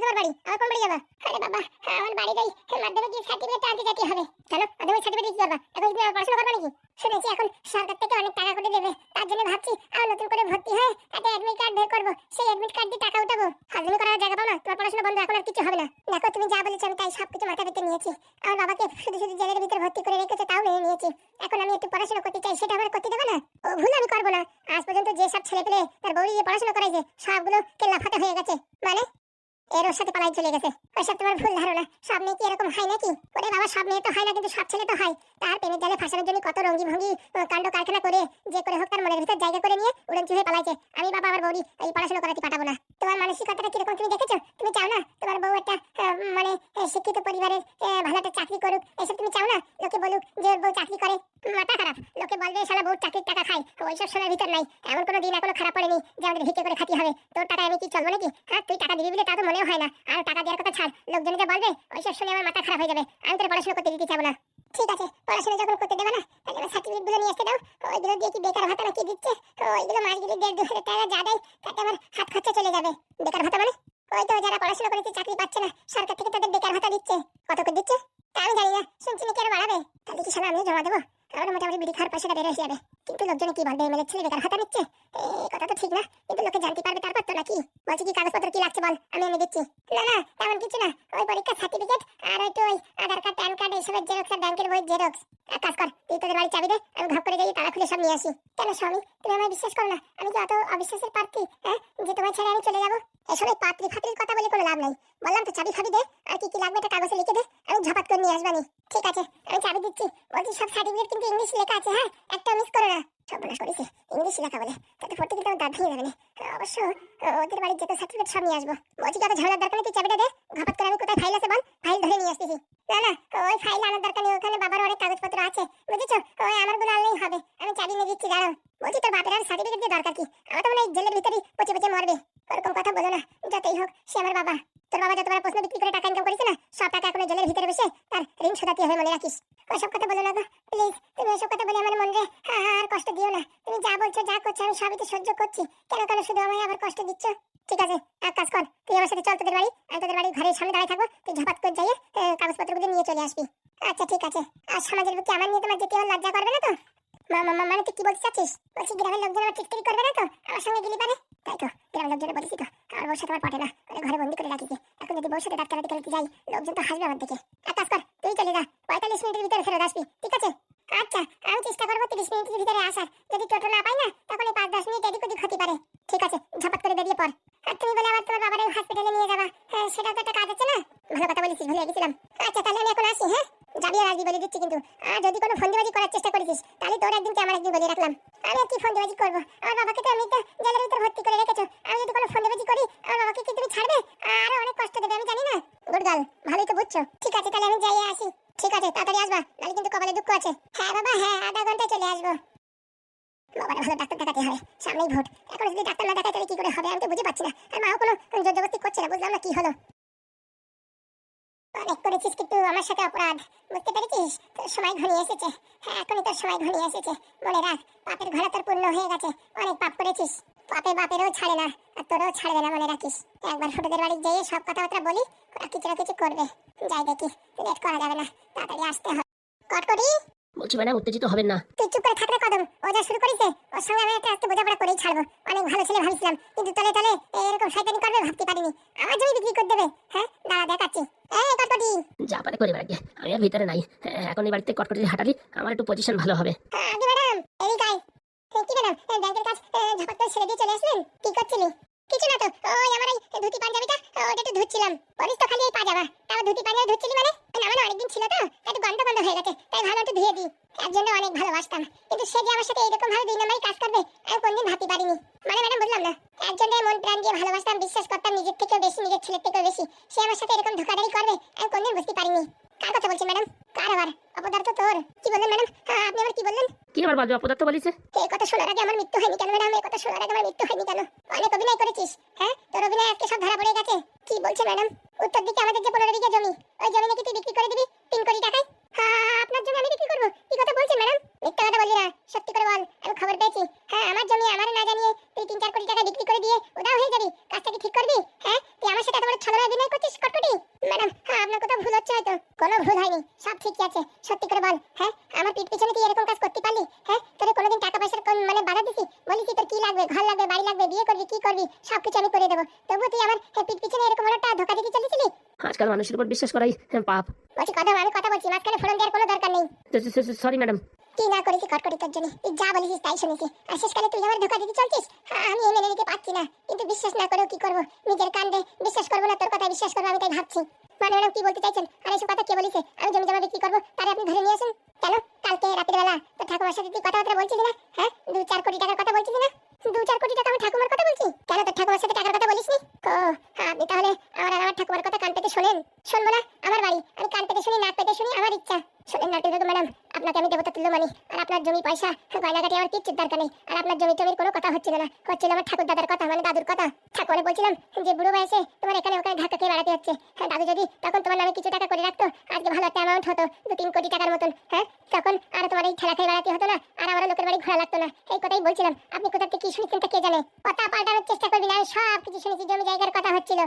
তোমার বাড়ি? আর কোন বাড়ি যাবা? আরে বাবা, আমার বাড়ি যাই মাধ্যমিক সার্টিফিকেট আনতে যেতে হবে। কেন মাধ্যমিক সার্টিফিকেট কি করবা? এখন তুমি পড়াশোনা করবা নাকি? শুনেছি এখন সরকার থেকে অনেক টাকা করে দেবে, তার জন্য ভাবছি আর নতুন করে ভর্তি হয়ে একটা অ্যাডমিট কার্ড বের করবো, সেই অ্যাডমিট কার্ড দিয়ে টাকা উঠাবো। হাজমি করার জায়গা পাও না, তোমার পড়াশোনা বন্ধ, এখন আর কিছু হবে না। দেখো তুমি যা বলেছো আমি তাই সবকিছু মাথা পেতে নিয়েছি। আমার বাবাকে শুধু শুধু জেলের ভিতরে ভর্তি করে রেখেছে, তাও মেনে নিয়েছি। এখন আমি একটু পড়াশোনা করতে চাই, সেটা আমার করতে দেবে না? ও ভুল আমি করবো না। আজ পর্যন্ত যে সব ছেলে পেলে তার বউরি দিয়ে পড়াশোনা করাইছে, সবগুলো কেল্লাফাতে হয়ে গেছে। মানে এর ওর সাথে পালাই চলে গেছে। ওইসব তোমার ভুল ধারণা। সব মেয়ে কি এরকম হয় নাকি? ওরে বাবা, সব মেয়ে তো হয় না, কিন্তু সব ছেলে তো হয়। তার প্রেমের জালে ফাঁসানোর জন্য কত রঙ্গি ভঙ্গি কাণ্ড কারখানা করে যে করে হোক তার মনের ভিতর জায়গা করে নিয়ে উড়ন চুহে পালাইছে। আমি বাবা আমার বউরি এই পড়াশোনা করাতে পাঠাবো না। তোমার মানসিকতাটা কিরকম তুমি দেখেছো? তুমি চাও না তোমার বউ একটা মানে শিক্ষিত পরিবারের ভালো একটা চাকরি করুক? এসব তুমি চাও না? লোকে বলুক যে ওর বউ চাকরি করে, মাথা খারাপ। লোকে বলবে শালা বউ চাকরির টাকা খায়। ওইসব শোনার ভিতর নাই। এমন কোনো দিন এখনো খারাপ পড়েনি যে আমাদের ভিক্ষে করে খাতি হবে। তোর টাকা আমি কি চলবো নাকি? হ্যাঁ, তুই টাকা দিবি বলে তা তো মনেও হয় না। আর টাকা দেওয়ার কথা ছাড়, লোকজন যে বলবে ওইসব শুনে আমার মাথা খারাপ হয়ে যাবে। আমি তোর পড়াশোনা করতে দিতে চাবো না। ঠিক আছে, পড়াশোনা যখন করতে দেবে না, তাহলে আমার সার্টিফিকেট গুলো নিয়ে এসে দাও। ওইগুলো দিয়ে কি বেকার ভাতা নাকি দিচ্ছে? ওইগুলো মাস গেলে 1,500 টাকা যা দেয় তাতে আমার হাত খরচা চলে যাবে। বেকার ভাতা মানে ওই তো যারা পড়াশোনা করেছে চাকরি পাচ্ছে না, সরকার থেকে তাদের বেকার ভাতা দিচ্ছে। কত করে দিচ্ছে তা আমি জানি না, শুনছি নাকি আরো বাড়াবে। তাহলে কি শালা আমিও জমা দেবো? আমার মোটামুটি বিড়ি খাওয়ার পয়সাটা বের হয়ে যাবে। কিন্তু লোকজনে কি বলবে, এমএলএ ছেলে বেকার ভাতা নিচ্ছে? এই কথা তো ঠিক না, কিন্তু লোকে জানতে পারবে তারপর তো নাকি? বলছি কি কাগজপত্র কি লাগছে বল, আমি এনে দিচ্ছি। না না, তেমন কিছু না। ওই পরীক্ষার সার্টিফিকেট আর ওই তো ওই আধার কার্ড, প্যান কার্ড, এইসবের জেরক্স আর ব্যাংকের বই জেরক্স। এক কাজ কর, তুই তোদের বাড়ি চাবি দে, আমি ঘর করে যাই তালা খুলে সব নিয়ে আসি। কেন স্বামী, তুমি আমায় বিশ্বাস করো না? আমি কি অত অবিশ্বাসের প্রার্থী হ্যাঁ, যে তোমায় ছেড়ে আমি চলে যাবো? এসব এই পাত্রী ফাত্রির কথা বলে কোনো লাভ নাই। বললাম তো চাবি ফাবি দে, আর কি কি লাগবে এটা কাগজে লিখে দে, আমি ঝপাত করে নিয়ে আসবানি। ঠিক আছে, আমি চাবি দিচ্ছি। বলছি সব সার্টিফিকেট কিন্তু ইংলিশ লেখা আছে, হ্যাঁ, একটা মিস করো না। সব বলাস করেছি ইংলিশ লেখা বলে, তাতে পড়তে কিন্তু আমার দাঁত ভেঙে যাবে না। অবশ্য ওদের বাড়ির যত সার্টিফিকেট সব নিয়ে আসবো। বলছি কত ঝামেলার দরকার নেই, তুই চাবিটা দে, ঘপাত করে আমি কোথায় ফাইল আছে বল, ফাইল ধরে নিয়ে আসতেছি। না না, ওই ফাইল আনার দরকার নেই, ওখানে বাবার অনেক কাগজপত্র আছে বুঝেছো। ওই আমার গুলো আনলেই হবে, আমি চাবি নিয়ে দিচ্ছি দাঁড়াও। বলছি তোর বাপের আর সার্টিফিকেট দিয়ে দরকার কি? আমার তো মনে হয় জেলের ভিতরেই পচে পচে মরবে। ওরকম কথা বলো না, যতই হোক সে আমার বাবা। তোর বাবা যতবার প্রশ্ন বিক্রি করে টাকা ইনকাম করেছে না, সব টাকা এখন জেলের ভিতরে বসে তার ঋণ শোধাতে হবে, মনে রাখিস। ওসব কথা বলো না গো প্লিজ, তুমি ওসব কথা বলে আমার মনে আর কষ্ট দিও না। তুমি যা বলছো যা করছো আমি সবই তো সহ্য করছি, কেন কেন শুধু আমায় আবার কষ্ট দিচ্ছ? ঠিক আছে, এক কাজ কর, তুই আমার সাথে চল তোদের বাড়ি, আমি তোদের বাড়ির ঘরের সামনে দাঁড়িয়ে থাকবো, তুই ঝপাত করে যাইয়ে কাগজপত্রগুলো নিয়ে চলে আসবি। আচ্ছা ঠিক আছে। আর সমাজের বুকে আমার নিয়ে তোমার যেতে আমার লজ্জা করবে না তো? মানে তুই কি বলতে চাচ্ছিস? বলছি গ্রামের লোকজন আমার টিটকিরি করবে না তো আমার সঙ্গে গেলি পারে? তাই তো, গ্রামের লোকজনে বলেছি তো আমার বউর সাথে আমার পটে না, ঘরে বন্দি করে রাখিছে। এখন যদি বউর সাথে ডাক্তার খেলতে যাই, লোকজন তো হাসবে আমার দিকে। এক কাজ কর, তুই চলে যা, 45 মিনিটের ভিতরে ফেরত আসবি, ঠিক আছে? আচ্ছা, আমি চেষ্টা করবো 30 মিনিটের ভিতরে আসার। যদি টোটো না পাই না, তখন এই 5-10 মিনিট এদিক ওদিক হতে পারে। ঠিক আছে, ঝপাত করে বেরিয়ে পড়। আর তুমি বলে আবার তোমার বাবার হসপিটালে নিয়ে যাবা, হ্যাঁ সেটা তো একটা কাজ আছে না? ভালো কথা বলেছিস, ভুলে গেছিলাম। আচ্ছা তাহলে আমি এখন আসি, হ্যাঁ? যাবি আর আসবি বলে দিচ্ছি, কিন্তু আর যদি কোনো ফন্দিবাজি করার চেষ্টা করেছিস তাহলে তোর একদিন কি আমার একদিন বলে রাখলাম। আমি আর কি ফন্দিবাজি করবো? আমার বাবাকে তো আমি তো জেলের ভিতর ভর্তি করে রেখেছো, আমি যদি কোনো ফন্দিবাজি করি আমার বাবাকে কি তুমি ছাড়বে? আরো অনেক কষ্ট দেবে আমি জানি না। গুড গার্ল, ভালোই তো বুঝছো। ঠিক আছে তাহলে আমি যাই আসি। ঠিক আছে, তাড়াতাড়ি আসবা, নাহলে কিন্তু কপালে দুঃখ আছে। হ্যাঁ বাবা, হ্যাঁ, আধা ঘন্টায় চলে আসবো। বাবার ভালো ডাক্তার দেখাতে হবে, সামনেই ভোট। এখন যদি ডাক্তার না দেখায় তাহলে কি করে হবে? আমি তো বুঝে পাচ্ছি না। আর মাও কোনো জোর জবরদস্তি করছে না, বুঝলাম না কি হলো। অনেক করেছিস কিন্তু আমার সাথে অপরাধ, বুঝতে পেরেছিস? তোর সময় ঘনিয়ে এসেছে। হ্যাঁ, এখনই তোর সময় ঘনিয়ে এসেছে। মনে রাখ, পাপের ঘোড়া তোর পূর্ণ হয়ে গেছে। অনেক পাপ করেছিস, পাপে বাপেরও ছাড়ে না আর তোরও ছাড়বে না, মনে রাখিস। একবার ফুটোদের বাড়ি যেয়ে সব কথাবার্তা বলি, ওরা কিছু না কিছু করবে। যাই দেখি, লেট করা যাবে না, তাড়াতাড়ি আসতে হবে। কটকটি বলছি ম্যাডাম উত্তেজিত হবেন না। তুই চুপ করে থাকলে কদম, ও যা শুরু করেছে ওর সঙ্গে আমি একটা আজকে বোঝাপড়া করেই ছাড়বো। অনেক ভালো ছেলে ভাবছিলাম, কিন্তু তলে তলে এরকম শয়তানি করবে ভাবতে পারিনি। আমার জমি বিক্রি করে দেবে। হ্যাঁ দাঁড়া দেখাচ্ছি। এই কটকটি, যা পারে করে বেড়াকে, আমি আর ভিতরে নাই। এখন এই বাড়িতে কটকটি হাঁটালি আমার একটু পজিশন ভালো হবে। আগে ম্যাডাম এই গাই। কি ম্যাডাম, ব্যাংকের কাজ ঝপাত করে ছেড়ে দিয়ে চলে আসলেন? কি করছিলি? কিছু না তো, ওই আমার এই ধুতি পাঞ্জাবিটা ওটা একটু ধুচ্ছিলাম। বলিস তো খালি এই পাজামা, তাও ধুতি পাঞ্জাবি ধুচ্ছিলি মানে? আমার অনেকদিন ছিল তো, একটু গন্ধ গন্ধ হয়ে গেছে, তাই ভালো একটু ধুয়ে দিই। একজন্য অনেক ভালোবাসতাম, কিন্তু সে যে আমার সাথে এইরকম ভাবে 2 নম্বরই কাজ করবে আমি কোনদিন ভাবতে পারিনি। মানে ম্যাডাম বুঝলাম না। একজনের মন প্রাণ দিয়ে ভালোবাসতাম, বিশ্বাস করতাম নিজের থেকেও বেশি, নিজের ছেলের থেকেও বেশি, সে আমার সাথে এরকম ধোঁকাধড়ি করবে আমি কোনদিন বুঝতে পারিনি। কার কথা বলছেন ম্যাডাম? কার আবার? অপদার্থ তোর। কি বললেন ম্যাডাম? আপনি আবার কি বললেন? কি আবার বাজে অপদার্থ বলিছে? এই কথা শোনার আগে আমার মৃত্যু হয়নি কেন ম্যাডাম? এই কথা শোনার আগে আমার মৃত্যু হয়নি কেন? অনেক অভিনয় করেছিস, হ্যাঁ, তোর অভিনয় আজকে সব ধরা পড়ে গেছে। কি বলছে ম্যাডাম? উত্তর দিকে আমাদের যে 15 বিঘা জমি, ওই জমি নাকি তুই বিক্রি করে দিবি 3 কোটি টাকায়? হ্যাঁ, আপনার জমি আমি বিক্রি করবো? কি কথা বলছেন ম্যাডাম? মিথ্যা কথা বলবি না, সত্যি করে বল। আমি খবর পেয়েছি, হ্যাঁ, আমার জমি আমার না জানিয়ে তুই 3-4 কোটি টাকা বিক্রি করে দিয়ে উদাও হয়ে যাবি। কাজটা কি ঠিক করবি? হ্যাঁ, তুই আমার সাথে এত বড় ছলনা অভিনয় করছিস কটকটি? ম্যাডাম আপনার কোথাও ভুল হচ্ছে হয়তো। কোনো ভুল হয়নি, সব ঠিকই আছে। সত্যি করে বল, হ্যাঁ আমার পিঠ পিছনে তুই এরকম কাজ করতে পারলি? হ্যাঁ তোরে কোনোদিন টাকা পয়সার মানে বাধা দিছি? বলিস তোর কি লাগবে, ঘর লাগবে, বাড়ি লাগবে, বিয়ে করবি, কি করবি সবকিছু আমি করে দেবো, তবু তুই আমার পিঠ পিছনে এরকম একটা ধোকা দিতে চলেছিলি? আজকাল মানুষের উপর বিশ্বাস করাই পাপ। বলছি কদম, আমি কথা বলছি, মাঝখানে ফোন দেওয়ার কোনো দরকার নেই। Sorry madam. কি না করেছি কটকটি তোর জন্য, তুই যা বলেছিস তাই শুনেছি, আর শেষকালে তুই আমার ধোকা দিতে চলছিস। আমি মেনে নিতে পারছি না, কিন্তু বিশ্বাস না করেও কি করবো, নিজের কাণ্ডে বিশ্বাস করবো না তোর কথা বিশ্বাস করবো, আমি তাই ভাবছি। মানে ম্যাডাম কি বলতে চাইছেন? আর এইসব কথা কে বলেছে আমি জমি জমা বিক্রি করবো, তারে আপনি ধরে নিয়ে আসুন কেন? কালকে রাতের বেলা তোর ঠাকুমার সাথে তুই কথাবার্তা বলছিস না? হ্যাঁ 2-4 কোটি টাকার কথা বলছিস না? 2-4 কোটি টাকা আমি ঠাকুমার কথা বলছি কেন? তোর ঠাকুমার সাথে টাকার কথা বলিসনি? ও আপনি তাহলে আমার ঠাকুমার কথা কান পেতে শোনেন। শুনবো না, আমার বাড়ি, আমি কান পেতে শুনি, নাক পেতে শুনি, আমার ইচ্ছা। শোনেন নাটক ম্যাডাম, আপনাকে আমি দেবতা তুল্য মানি, আর আপনার জমি পয়সা গয়নাগাটি আমার কিচ্ছুর দরকার নেই। আর আপনার জমি টমির কোনো কথা হচ্ছিল না, হচ্ছিল আমার ঠাকুর দাদার কথা, মানে দাদুর কথা। ঠাকুরে বলছিলাম যে বুড়ো বয়সে তোমার এখানে ওখানে ধাক্কা খেয়ে বেড়াতে হচ্ছে, হ্যাঁ দাদু যদি তখন তোমার নামে কিছু টাকা করে রাখতো, আজকে ভালো একটা অ্যামাউন্ট হতো, 2-3 কোটি টাকার মতন। হ্যাঁ তখন আর তোমার এই ঠেলা খেয়ে বেড়াতে হতো না, আর আমার লোকের বাড়ি ঘোরা লাগতো না। এই কথাই বলছিলাম, আপনি কোথা থেকে কি শুনেছেন তা কে জানে। কথা পাল্টানোর চেষ্টা করবি না, আমি সব কিছু শুনেছি, জমি জায়গার কথা হচ্ছিল।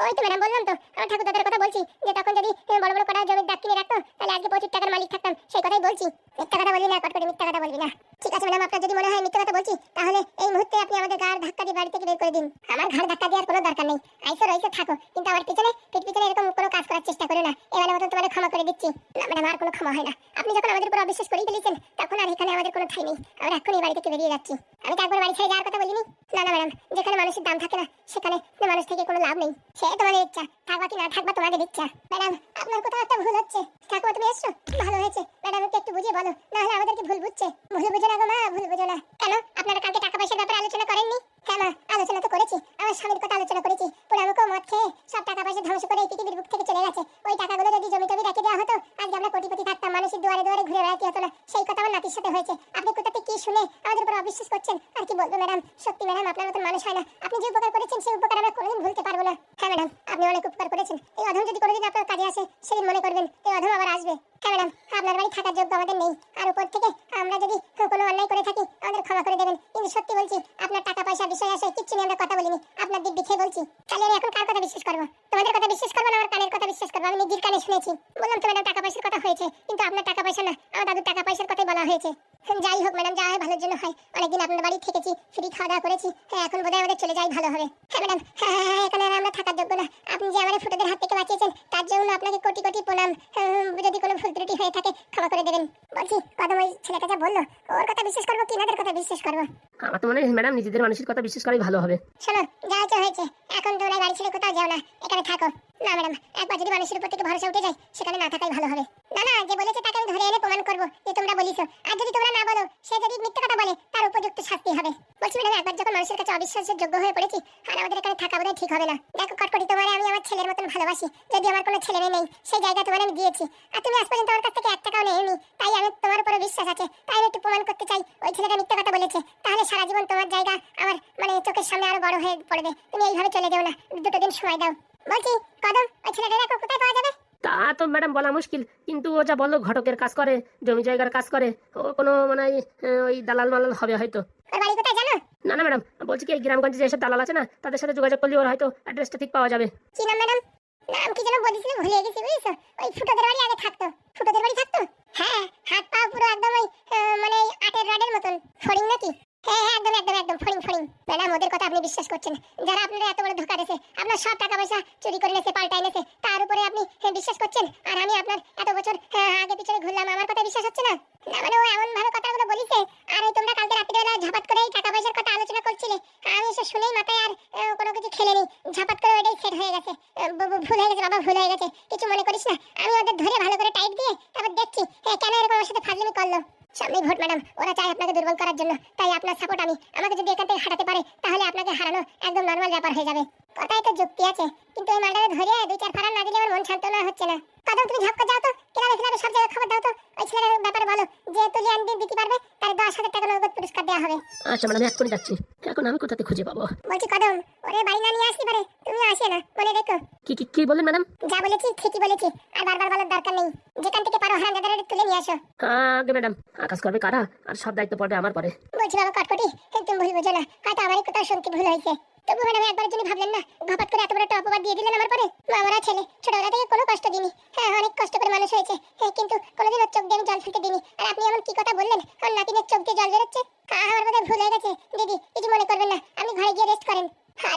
ওই তো ম্যাডাম বললাম তো, আমার ঠাকুর দাদার কথা বলছি, যে তখন যদি বড় বড় কটা জমির দাগ কিনে রাখতো, তাহলে আজকে প্রচুর টাকার মালিক থাকতাম, সেই কথাই বলছি। মিথ্যা কথা বলবি না কটকটি, মিথ্যা কথা বলবি না। ঠিক আছে ম্যাডাম, আপনার যদি মনে হয় মিথ্যা কথা বলছি, তাহলে এই মুহূর্তে আপনি আমাদের গাড় ধাক্কা দিয়ে বাড়ি থেকে বের করে দিন। আমার ঘাড় ধাক্কা দেওয়ার কোনো দরকার নেই, আইসো রইসো থাকো, কিন্তু আমার পিছনে পিঠ পিছনে এরকম কোনো কাজ করার চেষ্টা করো না। এবারে মতন তোমাদের ক্ষমা করে দিচ্ছি। না ম্যাডাম, আর কোনো ক্ষমা হয় না। আপনি যখন আমাদের উপর অবিশ্বাস করেই ফেলেছেন, তখন আর এখানে আমাদের কোনো ঠাঁই নেই। আমরা এক্ষুনি বাড়ি থেকে বেরিয়ে যাচ্ছি। আমি তো একবার বাড়ি ছেড়ে যাওয়ার কথা বলিনি। না না ম্যাডাম, যেখানে মানুষের দাম থাকে না, সেখানে মানুষ থেকে কোনো লাভ নেই। সে তোমাদের ইচ্ছা, থাকবা কি না থাকবা তোমাদের ইচ্ছা। ম্যাডাম আপনার কোথাও একটা ভুল হচ্ছে। ঠাকুর তুমি এসছো, ভালো হয়েছে। ম্যাডাম একটু বুঝিয়ে বলো, না হলে আমাদেরকে ভুল বুঝছে। ভুল বুঝো না গো মা, ভুল বুঝো না। কেন আপনারা কালকে টাকা পয়সার ব্যাপারে আলোচনা করেননি? হ্যাঁ মা, আলোচনা তো করেছি, আমার স্বামীর কথা আলোচনা করেছি। পুরো আমাকেও মদ খেয়ে সব টাকা পয়সা ধ্বংস করে এই পৃথিবীর বুক থেকে চলে গেছে। ওই টাকাগুলো যদি জমি টমি রেখে দেওয়া হতো, আজকে আমরা কোটিপতি থাকতাম, মানুষের দুয়ারে দুয়ারে ঘুরে বেড়াতে হতো না। সেই কথা আমার নাতির সাথে হয়েছে। আপনি কোথাতে কি শুনে আমাদের উপর অবিশ্বাস করছেন? আর কি বলবো ম্যাডাম, সত্যি ম্যাডাম আপনার মতন মানুষ হয় না। আপনি যে উপকার করেছেন সেই উপকার আমরা কোনোদিন ভুলতে পারবো না। হ্যাঁ ম্যাডাম, আপনি অনেক উপকার করেছেন। এই অধম যদি কোনোদিন আপনার কাজে আসে, সেদিন মনে করবেন এই অধম আবার আসবে। হ্যাঁ ম্যাডাম, আপনার বাড়ি থাকার যোগ্য আমাদের নেই, আর উপর থেকে আমরা যদি কোনো অন্যায় করে থাকি আমাদের ক্ষমা করে দেবেন। কিন্তু সত্যি বলছি, আপনার টাকা পয়সা বিষয় আসে কিচ্ছু নিয়ে আমরা কথা বলিনি, আপনার দিব্যি খেয়ে বলছি। তাহলে আমি এখন কার কথা বিশ্বাস করবো? তোমাদের কথা বিশ্বাস করবো না আমার কানের কথা বিশ্বাস করবো? আমি নিজের কানে শুনেছি। বললাম তো ম্যাডাম, টাকা পয়সার কথা হয়েছে, কিন্তু আপনার টাকা পয়সা না, আমার দাদুর টাকা পয়সার কথাই বলা হয়েছে। যাই হোক ম্যাডাম, যা হয় ভালোর জন্য হয়। অনেকদিন আপনার বাড়ি থেকেছি, ফ্রি খাওয়া দাওয়া করেছি। হ্যাঁ এখন বোধহয় আমাদের চলে যাই ভালো হবে। হ্যাঁ ম্যাডাম, হ্যাঁ এখানে আর আমরা থাকার যোগ্য না। আপনি যে আমাদের ফুটোদের হাত থেকে বাঁচিয়েছেন, তার জন্য আপনাকে কোটি কোটি প্রণাম। যদি কোনো ভুল ত্রুটি হয়ে থাকে ক্ষমা করে দেবেন। বলছি কদম, ওই ছেলেটা যা বললো, ওর কথা বিশ্বাস করবো কি ইনাদের কথা বিশ্বাস করবো? আমার তো মনে হয় ম্যাডাম নিজেদের মানুষের কথা বিশ্বাস করাই ভালো হবে। শোনো, যা হয়েছে হয়েছে, এখন তোমরা বাড়ি ছেড়ে কোথাও যাও না, এখানে থাকো। না ম্যাডাম, একবার যদি মানুষের উপর থেকে ভরসা উঠে যায়, সেখানে না থাকাই ভালো হবে। না না, যে বলেছে তাকে আমি ধরে এনে প্রমাণ করবো যে তোমরা বলিছো। আর যদি তোমরা না বলো, সে যদি মিথ্যে কথা বলে, তার উপযুক্ত শাস্তি হবে। বলছি ম্যাডাম, একবার যখন মানুষের কাছে অবিশ্বাসের যোগ্য হয়ে পড়েছি, আর আমাদের এখানে থাকা বোধহয় ঠিক হবে না। দেখো কটকটি, তোমারে আমি আমার ছেলের মতন ভালোবাসি। যদি আমার কোনো ছেলে মেয়ে নেই, সেই জায়গা তোমার আমি দিয়েছি, আর তুমি আজ পর্যন্ত আমার কাছ থেকে 1 টাকাও নেওনি। তাই আমি তোমার উপরে বিশ্বাস আছে, তাই আমি একটু প্রমাণ করতে চাই ওই ছেলেটা মিথ্যে কথা বলেছে। তাহলে সারা জীবন তোমার জায়গা আমার চোখের সামনে আরো বড় হয়ে পড়বে। তুমি এইভাবে চলে যেও না, 2 দিন সময় দাও। বলছি কদম, ওই ছেলেটা দেখো কোথায় পাওয়া যাবে? তা তো ম্যাডাম বলা মুশকিল, কিন্তু ও যা বললো ঘটকের কাজ করে, জমি জায়গার কাজ করে, ও কোনো মানে ওই দালাল মালাল হবে হয়তো। ওর বাড়ি কোথায় জানো? না না ম্যাডাম, বলছি কি এই গ্রামগঞ্জে যেসব দালাল আছে না, তাদের সাথে যোগাযোগ করলে ওর হয়তো অ্যাড্রেসটা ঠিক পাওয়া যাবে। কি নাম ম্যাডাম? নাম কি যেন বলেছিল, ভুলে গেছি বুঝছো। ওই ফুটোদের বাড়ি আগে থাকতো। ফুটোদের বাড়ি থাকতো? হ্যাঁ, হাত পা পুরো একদম ওই মানে আটের রডের মতন। ফড়িং নাকি? হ্যাঁ হ্যাঁ, একদম একদম একদম ফড়িং ফড়িং। ম্যাডাম ওদের কথা আপনি বিশ্বাস করছেন? যারা আপনারা এত বড় ধোঁকা দিয়েছে, আপনার সব টাকা পয়সা চুরি করে নিয়েছে, পাল্টাই নিয়েছে, তার উপরে আপনি বিশ্বাস করছেন? আর আমি আপনার এত বছর আগে পিছনে ঘুরলাম, আমার কথা বিশ্বাস হচ্ছে না? না মানে ও এমন ভাবে কথাগুলো বলিছে। আর ওই তোমরা কালকে রাত্রিবেলা ঝাপাত করে এই টাকা পয়সার কথা আলোচনা করছিলে, আমি এসে শুনেই মাথায় আর কোনো কিছু খেলেনি। ঝাপাত করে ওইটাই সেট হয়ে গেছে। ভুল হয়ে গেছে বাবা, ভুল হয়ে গেছে, কিছু মনে করিস না। আমি ওদের ধরে ভালো করে টাইট দিয়ে তারপর দেখছি কেন এরকম আমার সাথে ফাজলামি করলো। সামনে ভোট ম্যাডাম, ওরা চায় আপনাকে দুর্বল করার জন্য, তাই আপনার সাপোর্ট আমি। আমাকে যদি এখান থেকে হারাতে পারে, তাহলে আপনাকে হারানো একদম নর্মাল ব্যাপার হয়ে যাবে। কথায় তো যুক্তি আছে, কিন্তু ওই মালটাকে ধরে 2-4 ফাড়া না দিলে আমার মন শান্ত না হচ্ছে না। কদম তুমি ঝপকা যাও তো, ক্লাবে ক্লাবে সব জায়গায় খবর দাও তো। ওই ছেলেটার ব্যাপারে বলো, যে তুলি আনবি দিতে পারবে তার 10,000 টাকা নগদ পুরস্কার দেওয়া হবে। আচ্ছা ম্যাডাম, এক্ষুনি যাচ্ছি। এখন আমি কোথাতে খুঁজে পাবো? বলছি কদম, ওরে বাড়ি না নিয়ে আসতে পারে, তুমি আসে না, বলে দেখো। কি কি কি বললেন ম্যাডাম? যা বলেছি ঠিকই বলেছি, আর বারবার বলার দরকার নেই। যেখান থেকে পারো হারামজাদারে তুলে নিয়ে আসো। আগে ম্যাডাম, আকাশ করবে কারা, আর সব দায়িত্ব পড়বে আমার পরে। বলছি বাবা কটকটি, তুমি ভুল বুঝো না, হয়তো আমারই কোথাও শুনতে ভুল হয়েছে। তবু ম্যাডাম একবারের জন্য ভাবলেন না? হঠাৎ করে এত বড় একটা অপবাদ দিয়ে দিলেন আমার পরে। মামারা ছেলে ছোটবেলা থেকে কোনো কষ্ট দিইনি, হ্যাঁ অনেক কষ্ট করে মানুষ হয়েছে, হ্যাঁ কিন্তু কোনোদিন ওর চোখ দিয়ে আমি জল ফেলতে দিইনি। আর আপনি এমন কি কথা বললেন, আমার নাতিনের চোখ দিয়ে জল বেরোচ্ছে? আমার বোধহয় ভুল হয়ে গেছে দিদি, কিছু মনে করবেন না, আমি ঘরে গিয়ে রেস্ট করেন।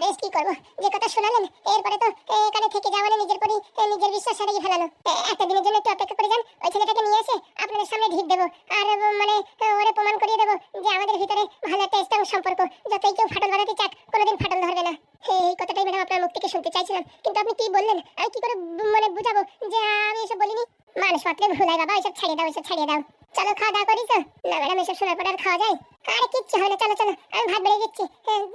রেস্ট কি করবো, যে কথা শোনালেন এরপরে তো এখানে থেকে যাওয়া মানে নিজের প্রতি নিজের বিশ্বাস হারিয়ে ফেলানো। একটা দিনের জন্য একটু অপেক্ষা করে যান, ওই ছেলেটাকে নিয়ে এসে আপনাদের সামনে ঢিপ দেবো আর মানে ওরে প্রমাণ করিয়ে দেবো যে আমাদের ভিতরে ভালো একটা স্ট্রং সম্পর্ক, যতই কেউ ফাটল বাঁধাতে চাক কোনোদিন ফাটল ধরবে না। এই কথাটাই ম্যাডাম আপনার মুখ থেকে শুনতে চাইছিলাম, কিন্তু আপনি কি বললেন আমি কি করে মানে বুঝাবো যে আমি এসব বলিনি? মানুষ মাত্রে ভুল হয় বাবা, এসব ছাড়িয়ে দাও, এসব ছাড়িয়ে দাও। চলো খাওয়া দাওয়া করিস? না ম্যাডাম এসব শোনার পর আর খাওয়া যায়? আরে কিচ্ছু হয় না, চলো চলো আমি ভাত বেড়ে দিচ্ছি,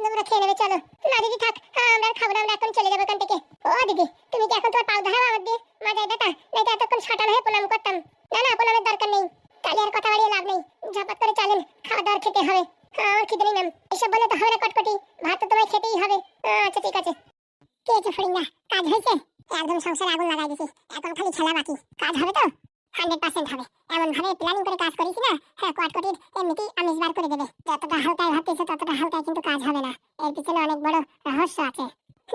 তোমরা খেয়ে নেবে চলো। না দিদি থাক, আমরা খাবো না, আমরা এখন চলে যাবো এখান থেকে। ও দিদি তুমি কি এখন তোমার পাও ধরাও আমার দিয়ে? মাথায় ব্যথা, নয়তো এতক্ষণ সাঁটাল হয়ে প্রণাম করতাম। না না প্রণামের দরকার নেই, তাহলে আর কথা বাড়িয়ে লাভ নেই, ঝাপাত করে চলেন, খাওয়া দাওয়ার খেতে হবে। আমার খিদে নেই ম্যাম, এসব বলে তো হবে না কটকটি, ভাত তো তোমায় খেতেই হবে। আচ্ছা ঠিক আছে। কে আছে ফরিঙ্গা, কাজ হয়েছে? একদম সংসারে আগুন লাগাই দিছি, এখন খালি খেলা বাকি। কাজ হবে তো? 100% হবে, এমন ভাবে প্ল্যানিং করে কাজ করেছি না, হ্যাঁ কটকটির এমনিতেই আমিষ বার করে দেবে। যতটা হালকায় ভাবতেছে ততটা হালকায় কিন্তু কাজ হবে না, এর পিছনে অনেক বড় রহস্য আছে।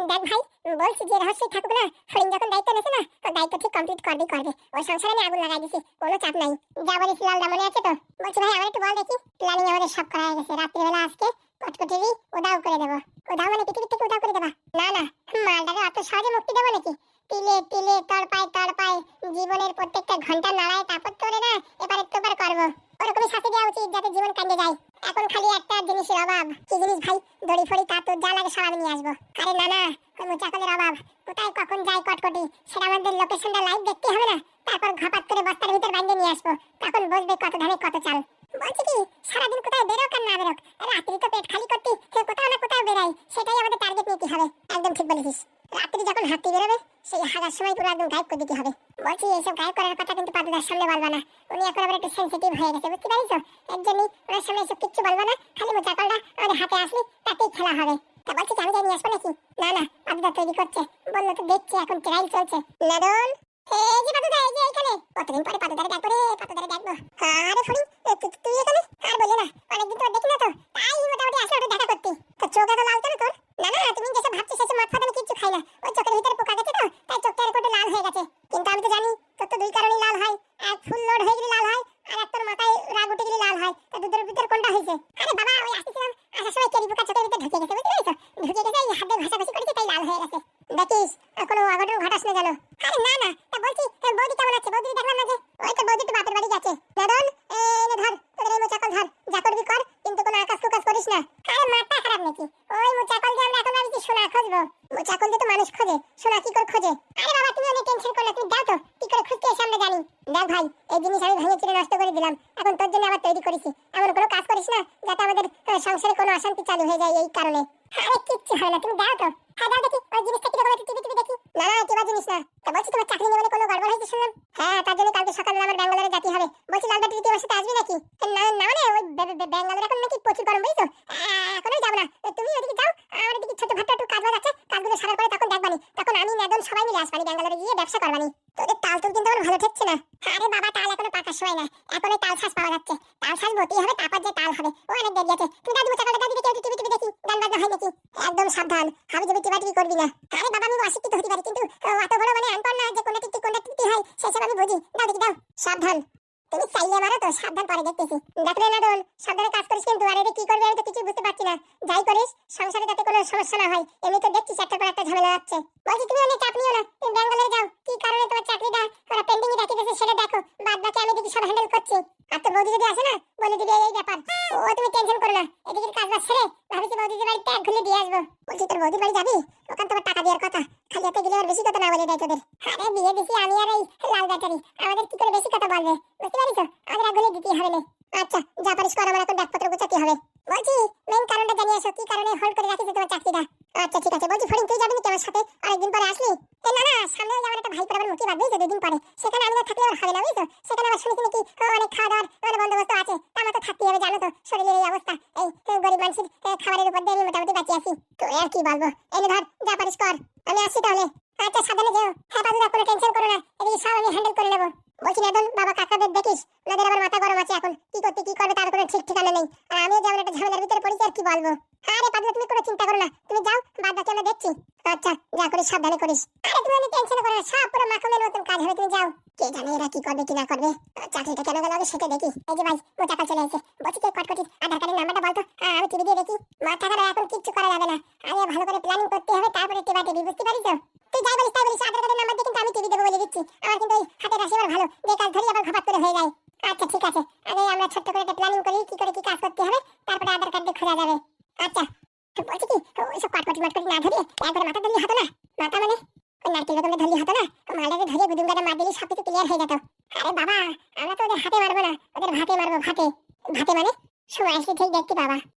দেখ ভাই বলছি যে রহস্যই থাকুক না, ফরিং যখন দায়িত্ব নেছে না ওর দায়িত্ব ঠিক কমপ্লিট করবে। ওই সংসারে আমি আগুন লাগাই দিছি, কোনো চাপ নাই। যা বলিস লালদা মনে আছে তো? বলছি ভাই আমার একটু বল দেখি। প্ল্যানিং আমাদের সব করা হয়ে গেছে, রাত্রিবেলা আজকে কটকটিরই উদাও করে দেবো। উদাও মানে পৃথিবী থেকে উদাও করে দেবা? না না, মালটাকে অত সহজে মুক্তি দেবো নাকি? তিলে তিলে তড়পায় জীবনের প্রত্যেকটা ঘন্টা নাড়ায় তাপত করে না, এবারে তো বার করবো। ওরকমই শাস্তি দেওয়া উচিত যাতে জীবন কান্দে যায়। এখন খালি একটা জিনিসের অভাব। কি জিনিস ভাই? দড়ি ফড়ি তার যা লাগে সব আমি নিয়ে আসবো। আরে না না, ওই মোচাকলের অভাব। কোথায় কখন যায় কটকটি সেটা আমাদের লোকেশনটা লাইভ দেখতে হবে না? তারপর ঘাপাত করে বস্তার ভিতর বাঁধে নিয়ে আসবো, তখন বসবে কত ধানে কত চাল। বলছি কি সারাদিন কোথায় বেরোক আর না বেরোক, রাত্রি তো পেট খালি করতে কোথাও না কোথাও বেরাই, সেটাই আমাদের টার্গেট নিতে হবে। একদম ঠিক বলেছিস, রাত্রি যখন হাঁটতে বেরোবে সেই হাগার সময় পুরো একদম গায়েব করে দিতে হবে। বলছি এইসব গায়েব করার কথা কিন্তু পাদুদার সামনে বলবা না, উনি এখন আবার একটু সেন্সিটিভ হয়ে গেছে, বুঝতে পারিস? এর জন্যই ওনার সামনে এসব কিচ্ছু বলবা না, খালি মোচাকলটা আমাদের হাতে আসলে তাতেই খেলা হবে। তা বলছি আমি যাই নিয়ে আসবো নাকি? না না পাদুদা তৈরি করছে, বললো তো দেখছি এখন ট্রায়াল চলছে। নাদন এই যে পাদুদা, এই যে এখানে। কতদিন পরে পাদুদারে দেখবো রে, পাদুদারে দেখবো। আরে ফড়িং তুই এখানে? আর বলে না, অনেকদিন তো দেখি না তো, তাই মোটামুটি আসলে ওটা দেখা করতে। তো চোখ এত লাল কেন তোর? না না তুমি যেসব ভাবছিস সেসব মদ ফাদ আমি কিচ্ছু খাই না, ওই চোখের ভিতরে পোকা গেছে তো তাই চোখটা এরকম লাল হয়ে গেছে। কিন্তু আমি তো জানি তোর তো দুই কারণেই লাল হয়, এক ফুল লোড হয়ে গেলে লাল হয়, আর এক তোর মাথায় রাগ উঠে গেলে লাল হয়। তা দুধের ভিতর কোনটা হয়েছে? আরে বাবা ওই আসতেছিলাম, আসার সময় কেরি পোকা চোখের ভিতরে ঢুকে গেছে, বুঝতে পারিস? ঢুকে গেছে, এই হাত দিয়ে ঘষাঘষি করেছে তাই লাল হয়ে গেছে। দেখিস কোনো অঘটন ঘটাস না যেন। আরে না না, তা বলছি বৌদি কেমন আছে? বৌদি দেখলাম না যে, ওই তো বৌদি তো বাপের বাড়ি গেছে। দাদন এনে ধর তোদের এই মোচাকল ধর, যা করবি কর, কিন্তু কোনো আকাশ কুকাশ করিস না। আরে মাথা খারাপ নাকি? ওই মোচাকল দিয়ে আমরা এখন ভাবছি সোনা খুঁজবো। মোচাকল দিয়ে তো মানুষ খোঁজে, সোনা কি করে খোঁজে? আরে বাবা তুমি অনেক টেনশন করলে, তুমি দাও তো কি করে খুঁজতে এসে আমরা জানি। দেখ ভাই এই জিনিস আমি ভেঙে চিরে নষ্ট করে দিলাম, এখন তোর জন্য আবার তৈরি করেছি। এমন কোনো কাজ করিস না যাতে আমাদের সংসারে কোনো অশান্তি চালু হয়ে যায় এই কারণে। আরে কিচ্ছু হয় না, তুমি দাও তো। হ্যাঁ দাও দেখি ওই জিনিসটা কিরকম একটু টিপি দেখি। না না কিবা জিনিস না। তা বলছি তোমার চাকরি নিয়ে কোনো গড়বড় হয়েছে শুনলাম? হ্যাঁ তার জন্য কালকে সকালে আমার ব্যাঙ্গালোরে যেতে হবে। বলছি লালদা তুই কি আমার সাথে আসবি নাকি? না না মানে ওই ব্যাঙ্গালোরে এখন নাকি প্রচুর গরম, বুঝছো? এখনই যাবো না, তুমি ওদিকে যাও, আমার এদিকে ছোট ভাট্টা একটু কাজ বাজ আছে, কাজগুলো সারার পরে তখন দেখবানি, তখন আমি নাদন সবাই মিলে আসবানি ব্যাঙ্গালোরে গিয়ে ব্যবসা করবানি। তোদের তাল তুল কিন্তু আমার ভালো ঠেকছে না। আরে বাবা তাল এখনো পাকার সময় না, এখন ওই তাল শ্বাস পাওয়া যাচ্ছে, তাল শ্বাস বতেই হবে, তারপর যে তাল হবে ও অনেক দেরি আছে। তুই দাদি মোচাকলটা দাদি দেখি টিভি দেখি গান বাজনা হয় নাকি? একদম সাবধান, হাবি যাবি টিবাটিবি করবি না। আরে বাবা আমি অশিক্ষিত হতে পারি, কিন্তু অত বড় মানে আনপড় না যে কোনটা টিকটি হয় সেসব আমি বুঝি। দাও দেখি দাও। সাবধান, তুমি চাইলে মারো তো, সাবধান পরে দেখতেছি। দেখলে না দোল সাবধানে কাজ করিস, কিন্তু আর এটা কি করবে আমি তো কিছু বুঝতে পারছি না। যাই করিস সংসারে যাতে কোনো সমস্যা না হয়, এমনি তো দেখছিস একটার পর একটা ঝামেলা যাচ্ছে। বলছি তুমি অনেক চাপ নিও না, তুমি ব্যাঙ্গালোরে যাও, কি কারণে তোমার চাকরিটা ওরা পেন্ডিং এ রেখে দিয়েছে সেটা দেখো, বাদ বাকি আমি দেখি সব হ্যান্ডেল করছি। আর তো বৌদি যদি আসে না বলে দিবি এই ব্যাপার, ও তুমি টেনশন করো না, এদিকে কাজ বাজ ছেড়ে ভাবিছি বৌদিদের বাড়িতে এক ঘুরে দিয়ে আসবো। বলছি তোর বৌদির বাড়ি যাবি? ওখানে তোমার টাকা দেওয়ার কথা, খালি হাতে গেলে আর বেশি কথা না বলে দেয় তোদের। আরে বিয়ে দিছি আমি আর এই লাল ব্যাটারি, আমাদের কি করে বেশি কথা বলবে, বুঝতে পারিস? আমাদের এক ঘুরে দিতেই হবে না। আচ্ছা যা পারিস কর, আমার এখন ব্যাগপত্র গোছাতে হবে। বলছি মেইন কারণটা জানিয়ে আসো, কি কারণে হোল্ড করে রাখিস তোমার চাকরিটা? আচ্ছা ঠিক আছে। বলছি ফরিং তুই যাবি নাকি আমার সাথে? অনেকদিন পরে আসলি। না না সামনে আমার একটা ভাই পড়াবার মুক্তি বাদ, বুঝছো? 2 দিন পরে সেখানে আমি না থাকলে আর হবে না, বুঝছো? সেখানে আবার শুনেছি নাকি অনেক খাওয়া দাওয়ার মানে বন্দোবস্ত আছে, তা আমার তো থাকতেই হবে, জানো তো শরীরের এই অবস্থা, এই গরিব মানুষের খাবারের উপর দিয়ে আমি মোটামুটি বাঁচিয়ে আছি। তো আর কি বলবো, এনে ধর যা পারিস কর, আমি আসছি তাহলে। আচ্ছা সাবধানে যেও। হ্যাঁ বাবুরা কোনো টেনশন করো না, এদিকে সব আমি হ্যান্ডেল করে নেবো। বলছি নাদন বাবা কাকাদের দেখিস, ওনাদের আবার মাথা গরম আছে এখন, কি করতে কি করবে তার কোনো ঠিক ঠিকানা নেই। আর আমিও যেমন একটা ঝামেলার ভিতরে পড়েছি আর কি বলবো। আরে পাগলা তুমি কোনো চিন্তা করো না, তুমি যাও, বাদ বাকি আমরা দেখছি। আচ্ছা যা করিস সাবধানে করিস। আরে তুমি টেনশন করো না, সব পুরো মাখনের মতন কাজ হবে, তুমি যাও। কে জানে এরা কি করবে কি না করবে, চাকরিটা কেন গেল আগে সেটা দেখি। এই যে ভাই মোটা কাল চলে এসেছে, বলছি কে কটকটি আধার কার্ডের নাম্বারটা বলতো, আমি টিভি দিয়ে দেখি। মাথা খারাপ, এখন কিচ্ছু করা যাবে না, আগে ভালো করে প্ল্যানিং করতে হবে, তারপরে টিভি টিভি, বুঝতে পারিস তো? তুই যাই বলিস তাই বলিস, আধার কার্ডের নাম্বার দিয়ে কিন্তু আমি টিভি দেবো বলে দিচ্ছি। আমার কিন্তু ওই হাতের রাশি আবার ভালো, যে কাজ ধরি আবার ঘপাত করে হয়ে যায়। আচ্ছা ঠিক আছে, আগে আমরা ছোট্ট করে একটা প্ল্যানিং করি, কি করে কি কাজ করতে হবে, তারপরে আধার কার্ড দিয়ে খোঁজা যাবে। আচ্ছা বলছি কি, ওইসব কটকটি মাটকটি না ধরিয়ে একবারে মাথা ধরলে হতো না? মাথা মানে ওই নারকেল বেগমটা ধরলে হতো না? মালটাকে ধরিয়ে গুদুম গাটা মার দিলে সব কিছু ক্লিয়ার হয়ে যেত। আরে বাবা আমরা তো ওদের হাতে মারবো না, ওদের ভাতে মারবো, ভাতে। ভাতে মানে সময় আসলে ঠিক দেখতে পাবা।